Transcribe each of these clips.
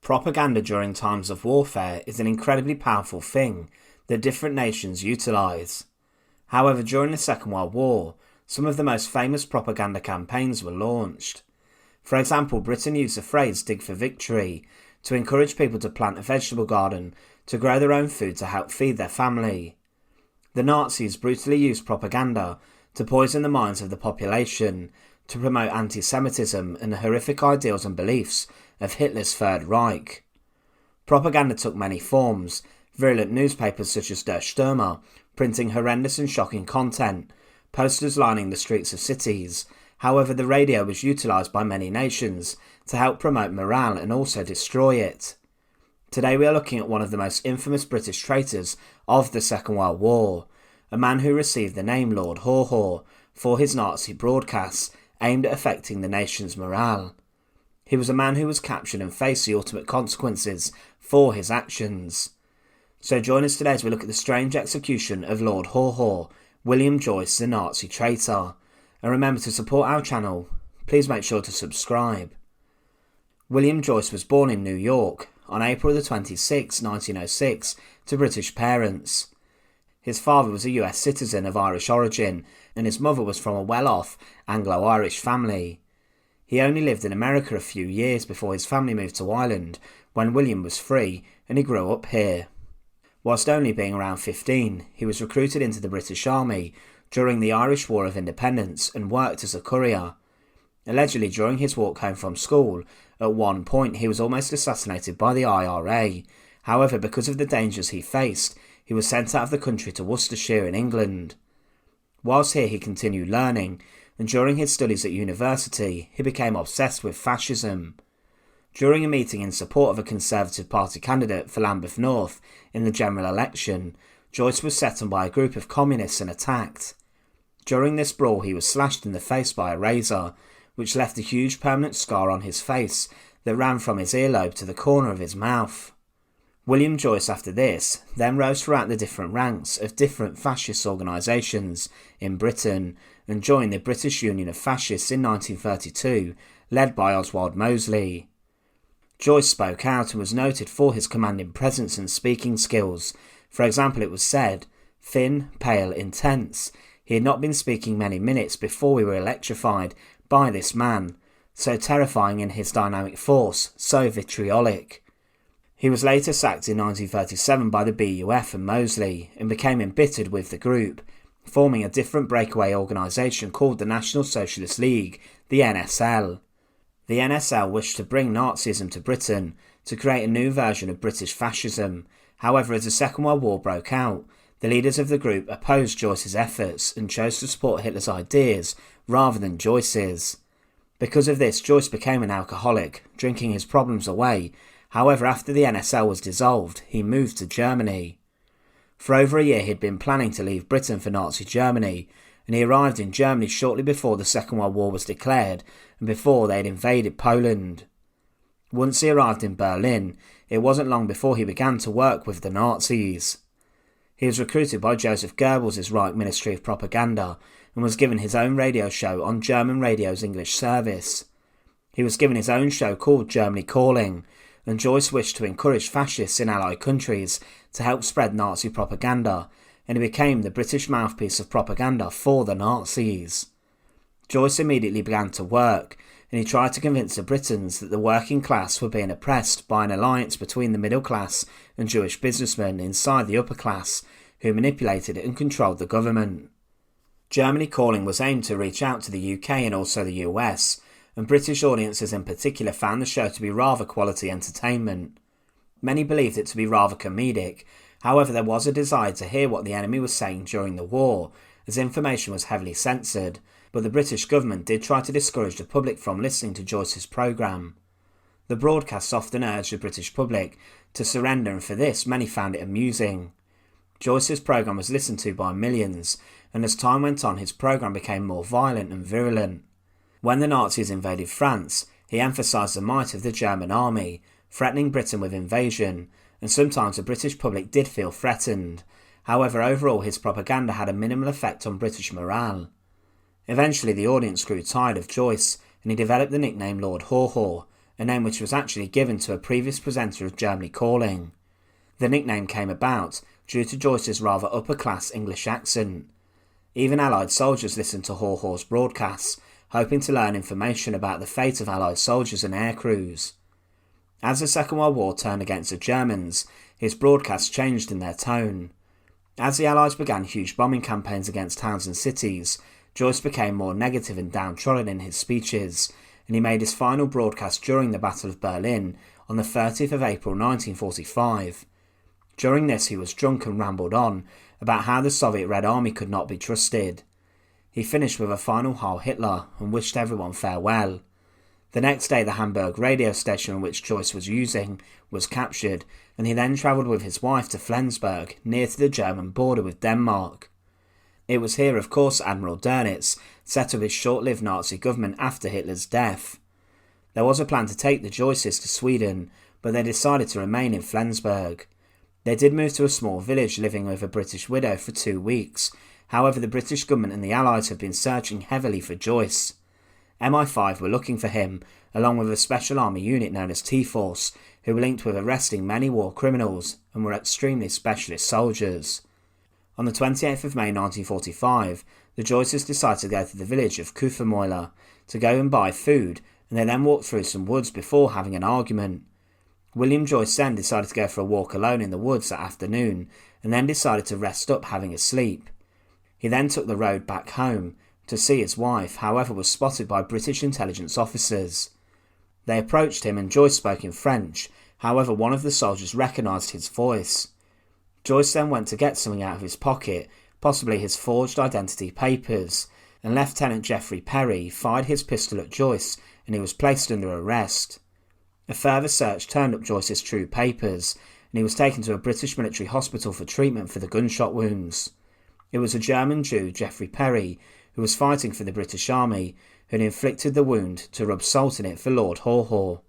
Propaganda during times of warfare is an incredibly powerful thing that different nations utilise. However, during the Second World War, some of the most famous propaganda campaigns were launched. For example, Britain used the phrase "dig for victory" to encourage people to plant a vegetable garden to grow their own food to help feed their family. The Nazis brutally used propaganda to poison the minds of the population, to promote anti-Semitism and the horrific ideals and beliefs of Hitler's Third Reich. Propaganda took many forms, virulent newspapers such as Der Stürmer printing horrendous and shocking content, posters lining the streets of cities. However, the radio was utilised by many nations to help promote morale and also destroy it. Today we are looking at one of the most infamous British traitors of the Second World War, a man who received the name Lord Haw Haw for his Nazi broadcasts aimed at affecting the nation's morale. He was a man who was captured and faced the ultimate consequences for his actions. So join us today as we look at the strange execution of Lord Haw Haw, William Joyce, the Nazi traitor. And remember to support our channel. Please make sure to subscribe. William Joyce was born in New York on April 26, 1906, to British parents. His father was a US citizen of Irish origin, and his mother was from a well-off Anglo-Irish family. He only lived in America a few years before his family moved to Ireland when William was 3 and he grew up here. Whilst only being around 15, he was recruited into the British Army during the Irish War of Independence and worked as a courier. Allegedly, during his walk home from school, at one point he was almost assassinated by the IRA. However, because of the dangers he faced, he was sent out of the country to Worcestershire in England. Whilst here he continued learning, and during his studies at university he became obsessed with fascism. During a meeting in support of a Conservative Party candidate for Lambeth North in the general election, Joyce was set on by a group of communists and attacked. During this brawl he was slashed in the face by a razor, which left a huge permanent scar on his face that ran from his earlobe to the corner of his mouth. William Joyce after this then rose throughout the different ranks of different fascist organisations in Britain and joined the British Union of Fascists in 1932, led by Oswald Mosley. Joyce spoke out and was noted for his commanding presence and speaking skills. For example, it was said, "Thin, pale, intense. He had not been speaking many minutes before we were electrified by this man, so terrifying in his dynamic force, so vitriolic." He was later sacked in 1937 by the BUF and Mosley and became embittered with the group, forming a different breakaway organisation called the National Socialist League, the NSL. The NSL wished to bring Nazism to Britain to create a new version of British fascism. However, as the Second World War broke out, the leaders of the group opposed Joyce's efforts and chose to support Hitler's ideas rather than Joyce's. Because of this, Joyce became an alcoholic, drinking his problems away. However, after the NSL was dissolved, he moved to Germany. For over a year he had been planning to leave Britain for Nazi Germany, and he arrived in Germany shortly before the Second World War was declared and before they had invaded Poland. Once he arrived in Berlin, it wasn't long before he began to work with the Nazis. He was recruited by Joseph Goebbels' Reich Ministry of Propaganda and was given his own radio show on German radio's English service. He was given his own show called Germany Calling, and Joyce wished to encourage fascists in Allied countries to help spread Nazi propaganda, and he became the British mouthpiece of propaganda for the Nazis. Joyce immediately began to work, and he tried to convince the Britons that the working class were being oppressed by an alliance between the middle class and Jewish businessmen inside the upper class, who manipulated and controlled the government. Germany Calling was aimed to reach out to the UK and also the US, and British audiences in particular found the show to be rather quality entertainment. Many believed it to be rather comedic. However, there was a desire to hear what the enemy was saying during the war, as information was heavily censored, but the British government did try to discourage the public from listening to Joyce's programme. The broadcasts often urged the British public to surrender, and for this many found it amusing. Joyce's programme was listened to by millions, and as time went on his programme became more violent and virulent. When the Nazis invaded France, he emphasised the might of the German army, threatening Britain with invasion, and sometimes the British public did feel threatened. However, overall his propaganda had a minimal effect on British morale. Eventually the audience grew tired of Joyce, and he developed the nickname Lord Haw Haw, a name which was actually given to a previous presenter of Germany Calling. The nickname came about due to Joyce's rather upper-class English accent. Even Allied soldiers listened to Haw Haw's broadcasts, hoping to learn information about the fate of Allied soldiers and air crews. As the Second World War turned against the Germans, his broadcasts changed in their tone. As the Allies began huge bombing campaigns against towns and cities, Joyce became more negative and downtrodden in his speeches, and he made his final broadcast during the Battle of Berlin on the 30th of April 1945. During this he was drunk and rambled on about how the Soviet Red Army could not be trusted. He finished with a final Heil Hitler and wished everyone farewell. The next day the Hamburg radio station which Joyce was using was captured, and he then travelled with his wife to Flensburg, near to the German border with Denmark. It was here, of course, Admiral Dönitz set up his short-lived Nazi government after Hitler's death. There was a plan to take the Joyces to Sweden, but they decided to remain in Flensburg. They did move to a small village living with a British widow for 2 weeks. However, the British government and the Allies have been searching heavily for Joyce. MI5 were looking for him, along with a special army unit known as T-Force, who were linked with arresting many war criminals and were extremely specialist soldiers. On the 28th of May 1945, the Joyces decided to go to the village of Kufermoiler to go and buy food, and they then walked through some woods before having an argument. William Joyce then decided to go for a walk alone in the woods that afternoon, and then decided to rest up having a sleep. He then took the road back home to see his wife, however was spotted by British intelligence officers. They approached him and Joyce spoke in French, however one of the soldiers recognised his voice. Joyce then went to get something out of his pocket, possibly his forged identity papers, and Lieutenant Geoffrey Perry fired his pistol at Joyce and he was placed under arrest. A further search turned up Joyce's true papers, and he was taken to a British military hospital for treatment for the gunshot wounds. It was a German Jew, Geoffrey Perry, who was fighting for the British Army, who had inflicted the wound to rub salt in it for Lord Haw Haw.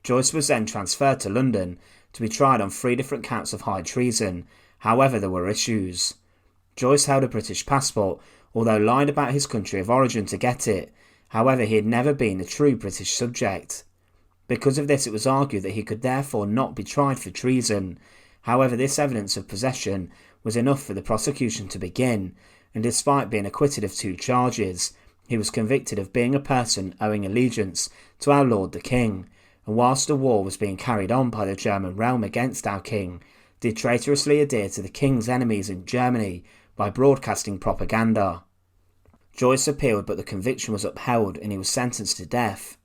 Joyce was then transferred to London to be tried on 3 different counts of high treason. However, there were issues. Joyce held a British passport, although lied about his country of origin to get it. However, he had never been a true British subject. Because of this, it was argued that he could therefore not be tried for treason. However, this evidence of possession was enough for the prosecution to begin, and despite being acquitted of 2 charges, he was convicted of being a person owing allegiance to our Lord the King, and whilst a war was being carried on by the German realm against our King, did traitorously adhere to the King's enemies in Germany by broadcasting propaganda. Joyce appealed, but the conviction was upheld and he was sentenced to death.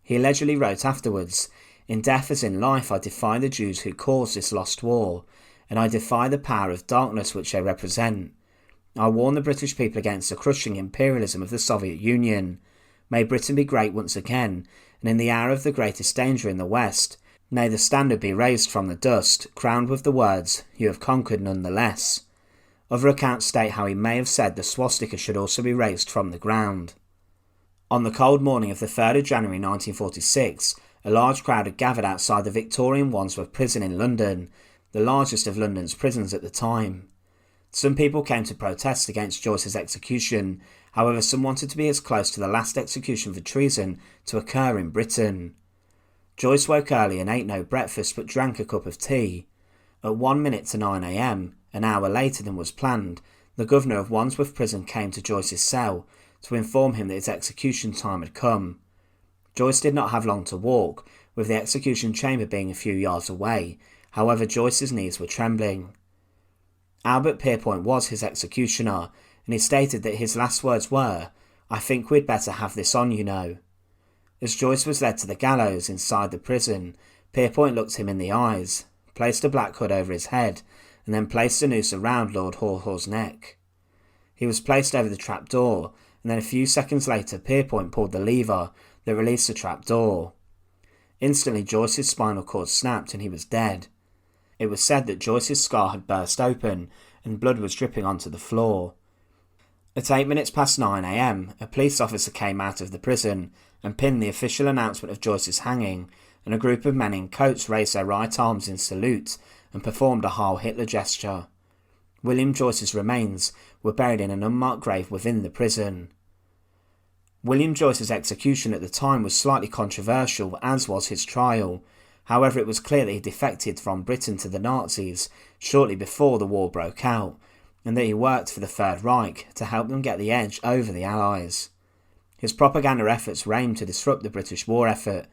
He allegedly wrote afterwards, "In death as in life I defy the Jews who caused this lost war, and I defy the power of darkness which they represent. I warn the British people against the crushing imperialism of the Soviet Union. May Britain be great once again, and in the hour of the greatest danger in the West, may the standard be raised from the dust, crowned with the words, 'You have conquered none the less.'" Other accounts state how he may have said the swastika should also be raised from the ground. On the cold morning of the 3rd of January 1946, a large crowd had gathered outside the Victorian Wandsworth prison in London, the largest of London's prisons at the time. Some people came to protest against Joyce's execution, however some wanted to be as close to the last execution for treason to occur in Britain. Joyce woke early and ate no breakfast but drank a cup of tea. At 1 minute to 9 a.m, an hour later than was planned, the governor of Wandsworth Prison came to Joyce's cell to inform him that his execution time had come. Joyce did not have long to walk, with the execution chamber being a few yards away. However, Joyce's knees were trembling. Albert Pierpoint was his executioner, and he stated that his last words were, "I think we'd better have this on, you know." As Joyce was led to the gallows inside the prison, Pierpoint looked him in the eyes, placed a black hood over his head, and then placed a noose around Lord Haw Haw's neck. He was placed over the trapdoor, and then a few seconds later Pierpoint pulled the lever that released the trapdoor. Instantly Joyce's spinal cord snapped and he was dead. It was said that Joyce's skull had burst open and blood was dripping onto the floor. At 8 minutes past 9 a.m, a police officer came out of the prison and pinned the official announcement of Joyce's hanging, and a group of men in coats raised their right arms in salute and performed a Heil Hitler gesture. William Joyce's remains were buried in an unmarked grave within the prison. William Joyce's execution at the time was slightly controversial, as was his trial. However, it was clear that he defected from Britain to the Nazis shortly before the war broke out, and that he worked for the Third Reich to help them get the edge over the Allies. His propaganda efforts were aimed to disrupt the British war effort,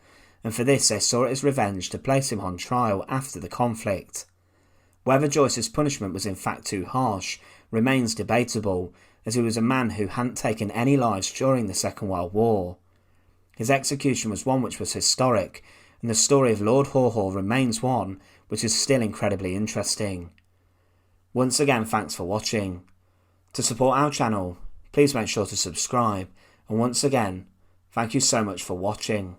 and for this they saw it as revenge to place him on trial after the conflict. Whether Joyce's punishment was in fact too harsh remains debatable, as he was a man who hadn't taken any lives during the Second World War. His execution was one which was historic, and the story of Lord Haw Haw remains one which is still incredibly interesting. Once again, thanks for watching. To support our channel, please make sure to subscribe, and once again, thank you so much for watching.